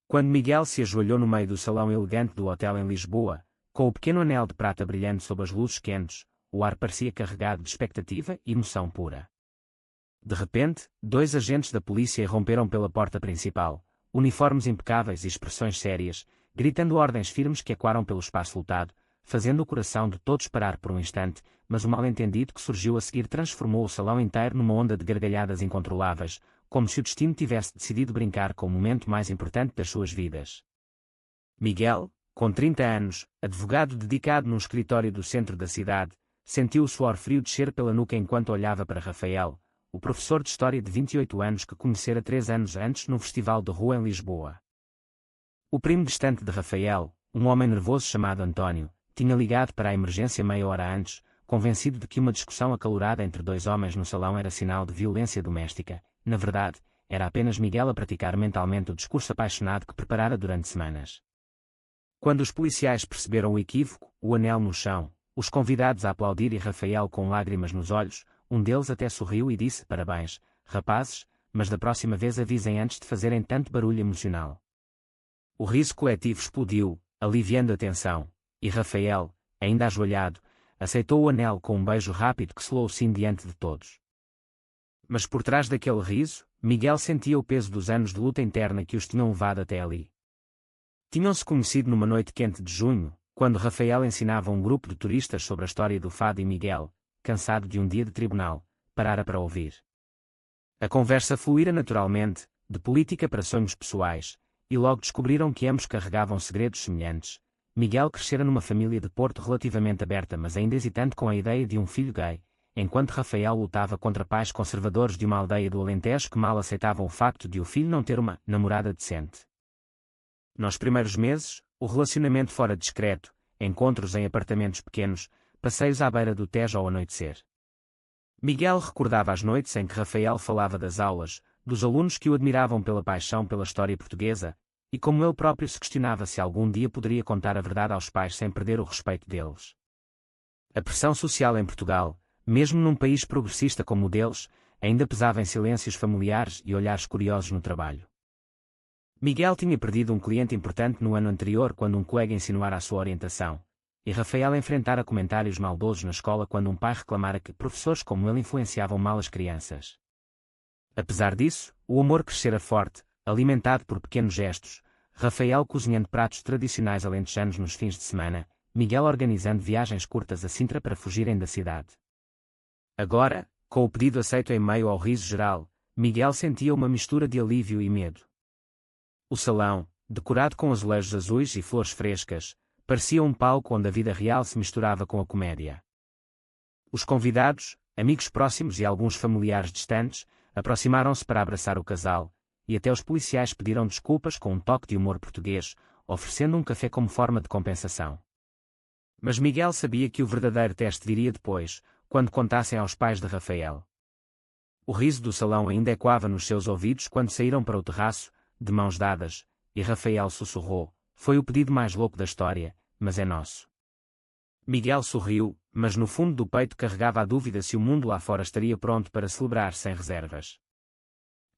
Quando Miguel se ajoelhou no meio do salão elegante do hotel em Lisboa, com o pequeno anel de prata brilhando sob as luzes quentes, o ar parecia carregado de expectativa e emoção pura. De repente, 2 agentes da polícia irromperam pela porta principal, uniformes impecáveis e expressões sérias, gritando ordens firmes que ecoaram pelo espaço lotado, fazendo o coração de todos parar por um instante, mas o mal-entendido que surgiu a seguir transformou o salão inteiro numa onda de gargalhadas incontroláveis, como se o destino tivesse decidido brincar com o momento mais importante das suas vidas. Miguel, com 30 anos, advogado dedicado num escritório do centro da cidade, sentiu o suor frio descer pela nuca enquanto olhava para Rafael, o professor de História de 28 anos que conhecera 3 anos antes num festival de rua em Lisboa. O primo distante de Rafael, um homem nervoso chamado António, tinha ligado para a emergência meia hora antes, convencido de que uma discussão acalorada entre 2 homens no salão era sinal de violência doméstica. Na verdade, era apenas Miguel a praticar mentalmente o discurso apaixonado que preparara durante semanas. Quando os policiais perceberam o equívoco, o anel no chão, os convidados a aplaudir e Rafael com lágrimas nos olhos, um deles até sorriu e disse: "Parabéns, rapazes, mas da próxima vez avisem antes de fazerem tanto barulho emocional." O riso coletivo explodiu, aliviando a tensão, e Rafael, ainda ajoelhado, aceitou o anel com um beijo rápido que selou o sim diante de todos. Mas por trás daquele riso, Miguel sentia o peso dos anos de luta interna que os tinham levado até ali. Tinham-se conhecido numa noite quente de junho, quando Rafael ensinava um grupo de turistas sobre a história do fado e Miguel, cansado de um dia de tribunal, parara para ouvir. A conversa fluíra naturalmente, de política para sonhos pessoais, e logo descobriram que ambos carregavam segredos semelhantes. Miguel crescera numa família de Porto relativamente aberta, mas ainda hesitante com a ideia de um filho gay, enquanto Rafael lutava contra pais conservadores de uma aldeia do Alentejo que mal aceitavam o facto de o filho não ter uma namorada decente. Nos primeiros meses, o relacionamento fora discreto, encontros em apartamentos pequenos, passeios à beira do Tejo ao anoitecer. Miguel recordava as noites em que Rafael falava das aulas, dos alunos que o admiravam pela paixão pela história portuguesa, e como ele próprio se questionava se algum dia poderia contar a verdade aos pais sem perder o respeito deles. A pressão social em Portugal, mesmo num país progressista como o deles, ainda pesava em silêncios familiares e olhares curiosos no trabalho. Miguel tinha perdido um cliente importante no ano anterior quando um colega insinuara a sua orientação, e Rafael enfrentara comentários maldosos na escola quando um pai reclamara que professores como ele influenciavam mal as crianças. Apesar disso, o amor crescera forte, alimentado por pequenos gestos, Rafael cozinhando pratos tradicionais alentejanos nos fins de semana, Miguel organizando viagens curtas a Sintra para fugirem da cidade. Agora, com o pedido aceito em meio ao riso geral, Miguel sentia uma mistura de alívio e medo. O salão, decorado com azulejos azuis e flores frescas, parecia um palco onde a vida real se misturava com a comédia. Os convidados, amigos próximos e alguns familiares distantes, aproximaram-se para abraçar o casal, e até os policiais pediram desculpas com um toque de humor português, oferecendo um café como forma de compensação. Mas Miguel sabia que o verdadeiro teste viria depois, quando contassem aos pais de Rafael. O riso do salão ainda ecoava nos seus ouvidos quando saíram para o terraço, de mãos dadas, e Rafael sussurrou: "Foi o pedido mais louco da história, mas é nosso." Miguel sorriu, mas no fundo do peito carregava a dúvida se o mundo lá fora estaria pronto para celebrar sem reservas.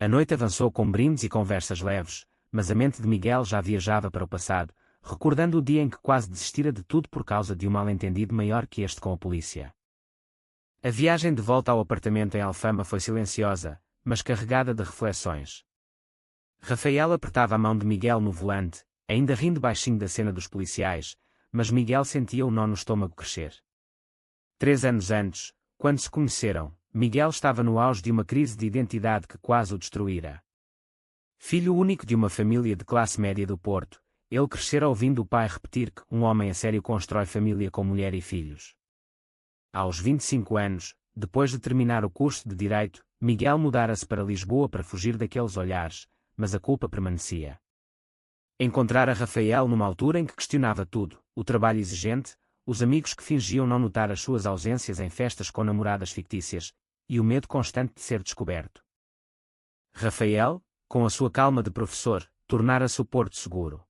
A noite avançou com brindes e conversas leves, mas a mente de Miguel já viajava para o passado, recordando o dia em que quase desistira de tudo por causa de um mal-entendido maior que este com a polícia. A viagem de volta ao apartamento em Alfama foi silenciosa, mas carregada de reflexões. Rafael apertava a mão de Miguel no volante, ainda rindo baixinho da cena dos policiais, mas Miguel sentia o nó no estômago crescer. 3 anos antes, quando se conheceram, Miguel estava no auge de uma crise de identidade que quase o destruíra. Filho único de uma família de classe média do Porto, ele crescera ouvindo o pai repetir que um homem a sério constrói família com mulher e filhos. Aos 25 anos, depois de terminar o curso de Direito, Miguel mudara-se para Lisboa para fugir daqueles olhares, mas a culpa permanecia. Encontrara Rafael numa altura em que questionava tudo: o trabalho exigente, os amigos que fingiam não notar as suas ausências em festas com namoradas fictícias, e o medo constante de ser descoberto. Rafael, com a sua calma de professor, tornara-se o porto seguro.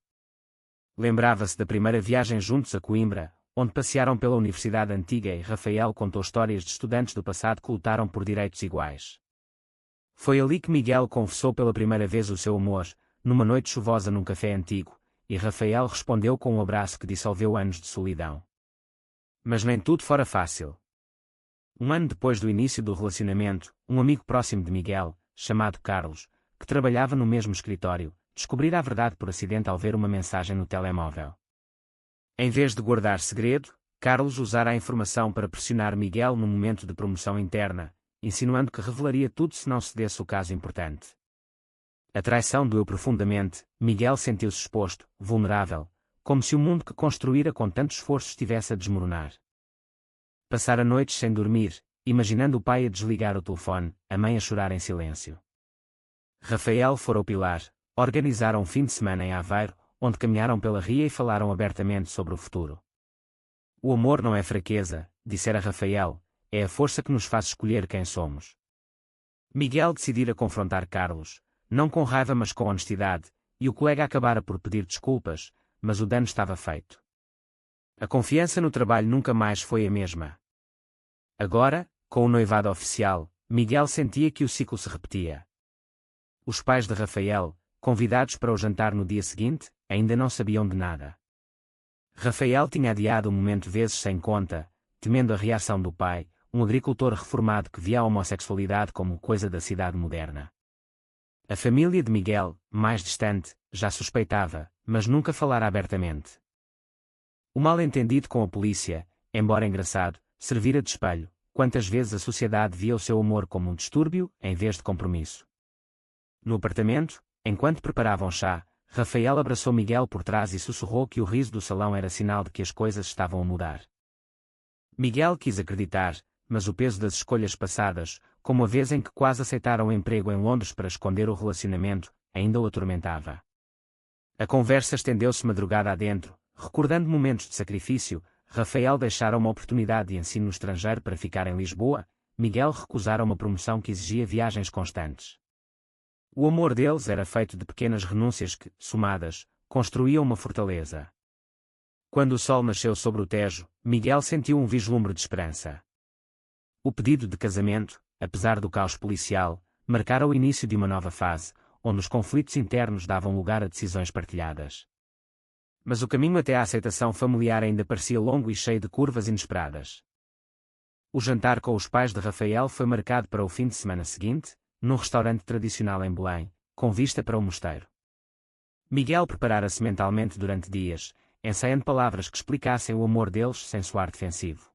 Lembrava-se da primeira viagem juntos a Coimbra, onde passearam pela Universidade Antiga e Rafael contou histórias de estudantes do passado que lutaram por direitos iguais. Foi ali que Miguel confessou pela primeira vez o seu amor, numa noite chuvosa num café antigo, e Rafael respondeu com um abraço que dissolveu anos de solidão. Mas nem tudo fora fácil. Um ano depois do início do relacionamento, um amigo próximo de Miguel, chamado Carlos, que trabalhava no mesmo escritório, descobrira a verdade por acidente ao ver uma mensagem no telemóvel. Em vez de guardar segredo, Carlos usara a informação para pressionar Miguel no momento de promoção interna, insinuando que revelaria tudo se não cedesse o caso importante. A traição doeu profundamente, Miguel sentiu-se exposto, vulnerável, como se o mundo que construíra com tanto esforço estivesse a desmoronar. Passara noites sem dormir, imaginando o pai a desligar o telefone, a mãe a chorar em silêncio. Rafael fora ao Pilar, organizaram um fim de semana em Aveiro, onde caminharam pela ria e falaram abertamente sobre o futuro. O amor não é fraqueza, dissera Rafael, é a força que nos faz escolher quem somos. Miguel decidira confrontar Carlos, não com raiva mas com honestidade, e o colega acabara por pedir desculpas, mas o dano estava feito. A confiança no trabalho nunca mais foi a mesma. Agora, com o noivado oficial, Miguel sentia que o ciclo se repetia. Os pais de Rafael, convidados para o jantar no dia seguinte, ainda não sabiam de nada. Rafael tinha adiado o momento vezes sem conta, temendo a reação do pai, um agricultor reformado que via a homossexualidade como coisa da cidade moderna. A família de Miguel, mais distante, já suspeitava, mas nunca falara abertamente. O mal-entendido com a polícia, embora engraçado, servira de espelho, quantas vezes a sociedade via o seu amor como um distúrbio, em vez de compromisso. No apartamento, enquanto preparavam chá, Rafael abraçou Miguel por trás e sussurrou que o riso do salão era sinal de que as coisas estavam a mudar. Miguel quis acreditar, mas o peso das escolhas passadas, como a vez em que quase aceitara um emprego em Londres para esconder o relacionamento, ainda o atormentava. A conversa estendeu-se madrugada adentro, recordando momentos de sacrifício. Rafael deixara uma oportunidade de ensino no estrangeiro para ficar em Lisboa, Miguel recusara uma promoção que exigia viagens constantes. O amor deles era feito de pequenas renúncias que, somadas, construíam uma fortaleza. Quando o sol nasceu sobre o Tejo, Miguel sentiu um vislumbre de esperança. O pedido de casamento, apesar do caos policial, marcara o início de uma nova fase, onde os conflitos internos davam lugar a decisões partilhadas. Mas o caminho até à aceitação familiar ainda parecia longo e cheio de curvas inesperadas. O jantar com os pais de Rafael foi marcado para o fim de semana seguinte, num restaurante tradicional em Belém, com vista para o mosteiro. Miguel preparara-se mentalmente durante dias, ensaiando palavras que explicassem o amor deles sem soar defensivo.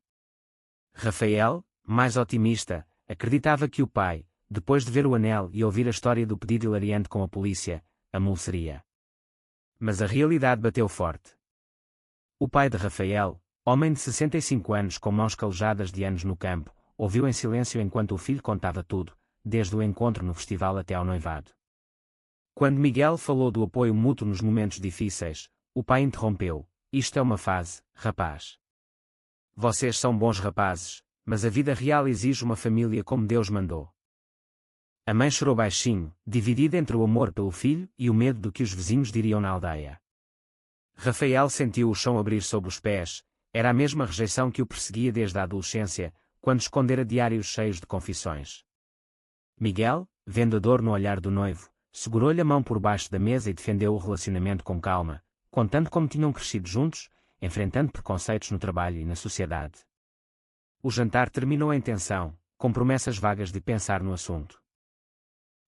Rafael, mais otimista, acreditava que o pai, depois de ver o anel e ouvir a história do pedido hilariante com a polícia, amoleceria. Mas a realidade bateu forte. O pai de Rafael, homem de 65 anos com mãos calejadas de anos no campo, ouviu em silêncio enquanto o filho contava tudo, desde o encontro no festival até ao noivado. Quando Miguel falou do apoio mútuo nos momentos difíceis, o pai interrompeu: "Isto é uma fase, rapaz. Vocês são bons rapazes, mas a vida real exige uma família como Deus mandou." A mãe chorou baixinho, dividida entre o amor pelo filho e o medo do que os vizinhos diriam na aldeia. Rafael sentiu o chão abrir sob os pés, era a mesma rejeição que o perseguia desde a adolescência, quando escondera diários cheios de confissões. Miguel, vendo a dor no olhar do noivo, segurou-lhe a mão por baixo da mesa e defendeu o relacionamento com calma, contando como tinham crescido juntos, enfrentando preconceitos no trabalho e na sociedade. O jantar terminou em tensão, com promessas vagas de pensar no assunto.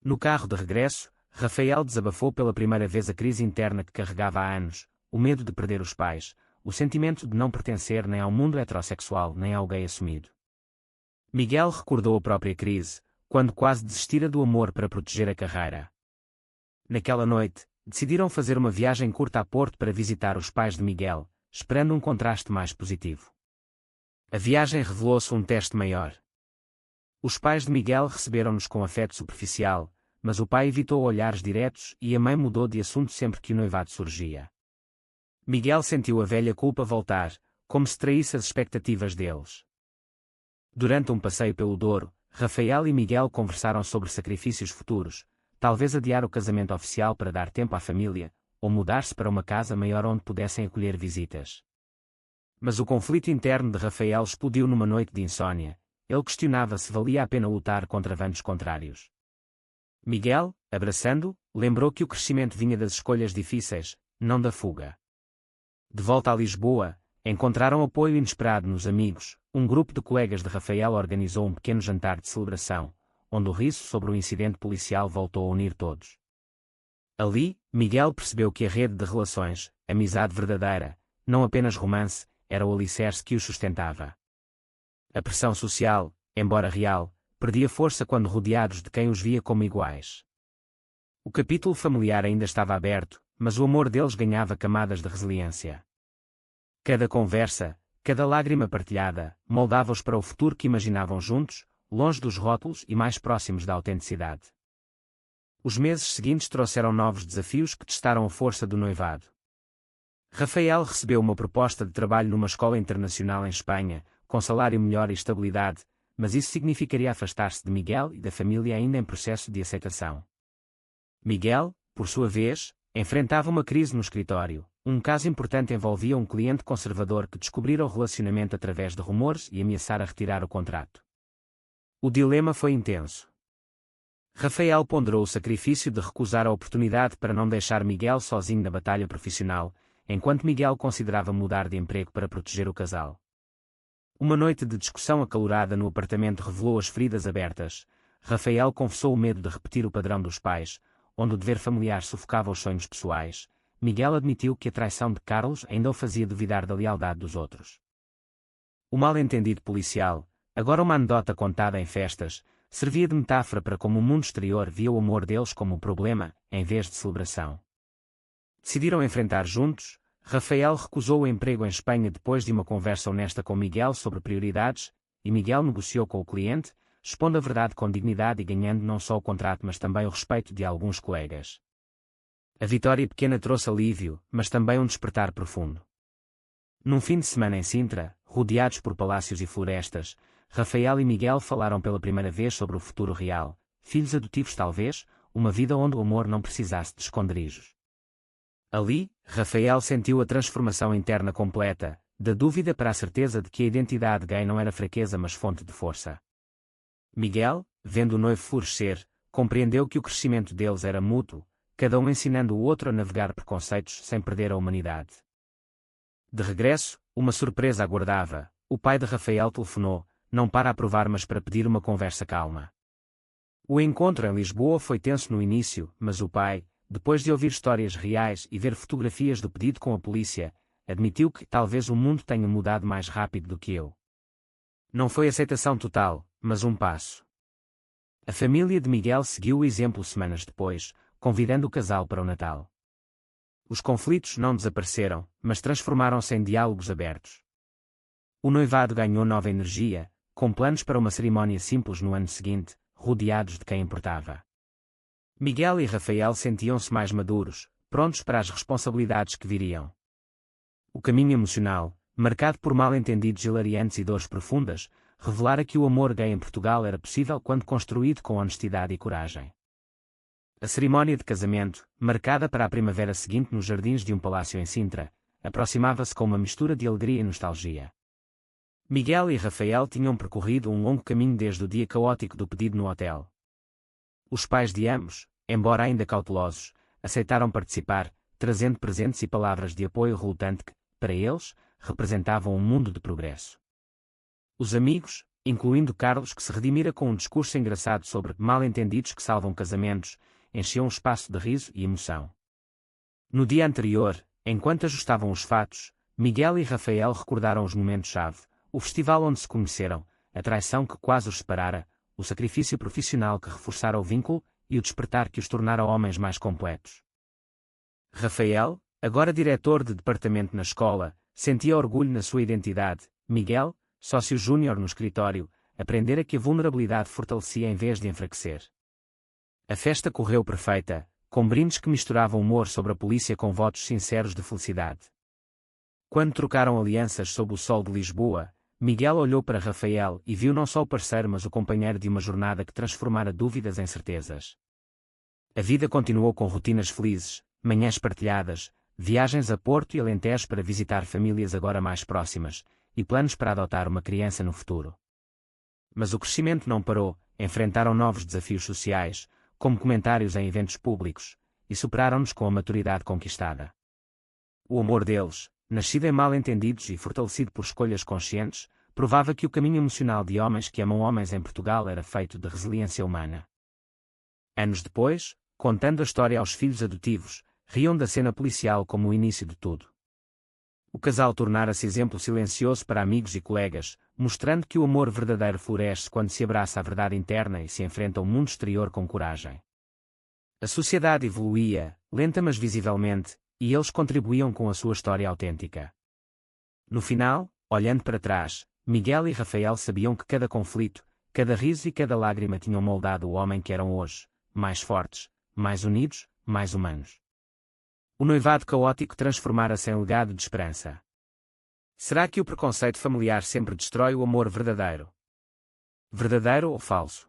No carro de regresso, Rafael desabafou pela primeira vez a crise interna que carregava há anos, o medo de perder os pais, o sentimento de não pertencer nem ao mundo heterossexual nem ao gay assumido. Miguel recordou a própria crise, quando quase desistira do amor para proteger a carreira. Naquela noite, decidiram fazer uma viagem curta a Porto para visitar os pais de Miguel, esperando um contraste mais positivo. A viagem revelou-se um teste maior. Os pais de Miguel receberam-nos com afeto superficial, mas o pai evitou olhares diretos e a mãe mudou de assunto sempre que o noivado surgia. Miguel sentiu a velha culpa voltar, como se traísse as expectativas deles. Durante um passeio pelo Douro, Rafael e Miguel conversaram sobre sacrifícios futuros, talvez adiar o casamento oficial para dar tempo à família, ou mudar-se para uma casa maior onde pudessem acolher visitas. Mas o conflito interno de Rafael explodiu numa noite de insônia. Ele questionava se valia a pena lutar contra ventos contrários. Miguel, abraçando, lembrou que o crescimento vinha das escolhas difíceis, não da fuga. De volta a Lisboa, encontraram apoio inesperado nos amigos. Um grupo de colegas de Rafael organizou um pequeno jantar de celebração, onde o riso sobre o incidente policial voltou a unir todos. Ali, Miguel percebeu que a rede de relações, amizade verdadeira, não apenas romance, era o alicerce que o sustentava. A pressão social, embora real, perdia força quando rodeados de quem os via como iguais. O capítulo familiar ainda estava aberto, mas o amor deles ganhava camadas de resiliência. Cada conversa, cada lágrima partilhada, moldava-os para o futuro que imaginavam juntos, longe dos rótulos e mais próximos da autenticidade. Os meses seguintes trouxeram novos desafios que testaram a força do noivado. Rafael recebeu uma proposta de trabalho numa escola internacional em Espanha, com salário melhor e estabilidade, mas isso significaria afastar-se de Miguel e da família ainda em processo de aceitação. Miguel, por sua vez, enfrentava uma crise no escritório. Um caso importante envolvia um cliente conservador que descobrira o relacionamento através de rumores e ameaçara retirar o contrato. O dilema foi intenso. Rafael ponderou o sacrifício de recusar a oportunidade para não deixar Miguel sozinho na batalha profissional, enquanto Miguel considerava mudar de emprego para proteger o casal. Uma noite de discussão acalorada no apartamento revelou as feridas abertas. Rafael confessou o medo de repetir o padrão dos pais, onde o dever familiar sufocava os sonhos pessoais. Miguel admitiu que a traição de Carlos ainda o fazia duvidar da lealdade dos outros. O mal-entendido policial, agora uma anedota contada em festas, servia de metáfora para como o mundo exterior via o amor deles como um problema, em vez de celebração. Decidiram enfrentar juntos. Rafael recusou o emprego em Espanha depois de uma conversa honesta com Miguel sobre prioridades, e Miguel negociou com o cliente, expondo a verdade com dignidade e ganhando não só o contrato mas também o respeito de alguns colegas. A vitória pequena trouxe alívio, mas também um despertar profundo. Num fim de semana em Sintra, rodeados por palácios e florestas, Rafael e Miguel falaram pela primeira vez sobre o futuro real, filhos adotivos talvez, uma vida onde o amor não precisasse de esconderijos. Ali, Rafael sentiu a transformação interna completa, da dúvida para a certeza de que a identidade gay não era fraqueza mas fonte de força. Miguel, vendo o noivo florescer, compreendeu que o crescimento deles era mútuo, cada um ensinando o outro a navegar preconceitos sem perder a humanidade. De regresso, uma surpresa aguardava. O pai de Rafael telefonou, não para aprovar mas para pedir uma conversa calma. O encontro em Lisboa foi tenso no início, mas o pai, depois de ouvir histórias reais e ver fotografias do pedido com a polícia, admitiu que talvez o mundo tenha mudado mais rápido do que eu. Não foi aceitação total, mas um passo. A família de Miguel seguiu o exemplo semanas depois, convidando o casal para o Natal. Os conflitos não desapareceram, mas transformaram-se em diálogos abertos. O noivado ganhou nova energia, com planos para uma cerimónia simples no ano seguinte, rodeados de quem importava. Miguel e Rafael sentiam-se mais maduros, prontos para as responsabilidades que viriam. O caminho emocional, marcado por mal-entendidos hilariantes e dores profundas, revelara que o amor gay em Portugal era possível quando construído com honestidade e coragem. A cerimónia de casamento, marcada para a primavera seguinte nos jardins de um palácio em Sintra, aproximava-se com uma mistura de alegria e nostalgia. Miguel e Rafael tinham percorrido um longo caminho desde o dia caótico do pedido no hotel. Os pais de ambos, embora ainda cautelosos, aceitaram participar, trazendo presentes e palavras de apoio relutante que, para eles, representavam um mundo de progresso. Os amigos, incluindo Carlos que se redimira com um discurso engraçado sobre mal-entendidos que salvam casamentos, enchiam o espaço de riso e emoção. No dia anterior, enquanto ajustavam os fatos, Miguel e Rafael recordaram os momentos-chave, o festival onde se conheceram, a traição que quase os separara, o sacrifício profissional que reforçara o vínculo e o despertar que os tornara homens mais completos. Rafael, agora diretor de departamento na escola, sentia orgulho na sua identidade. Miguel, sócio júnior no escritório, aprendera que a vulnerabilidade fortalecia em vez de enfraquecer. A festa correu perfeita, com brindes que misturavam humor sobre a polícia com votos sinceros de felicidade. Quando trocaram alianças sob o sol de Lisboa, Miguel olhou para Rafael e viu não só o parceiro mas o companheiro de uma jornada que transformara dúvidas em certezas. A vida continuou com rotinas felizes, manhãs partilhadas, viagens a Porto e Alentejo para visitar famílias agora mais próximas, e planos para adotar uma criança no futuro. Mas o crescimento não parou, enfrentaram novos desafios sociais, como comentários em eventos públicos, e superaram-nos com a maturidade conquistada. O amor deles, nascido em mal-entendidos e fortalecido por escolhas conscientes, provava que o caminho emocional de homens que amam homens em Portugal era feito de resiliência humana. Anos depois, contando a história aos filhos adotivos, riam da cena policial como o início de tudo. O casal tornara-se exemplo silencioso para amigos e colegas, mostrando que o amor verdadeiro floresce quando se abraça a verdade interna e se enfrenta o mundo exterior com coragem. A sociedade evoluía, lenta mas visivelmente, e eles contribuíam com a sua história autêntica. No final, olhando para trás, Miguel e Rafael sabiam que cada conflito, cada riso e cada lágrima tinham moldado o homem que eram hoje, mais fortes, mais unidos, mais humanos. O noivado caótico transformara-se em legado de esperança. Será que o preconceito familiar sempre destrói o amor verdadeiro? Verdadeiro ou falso?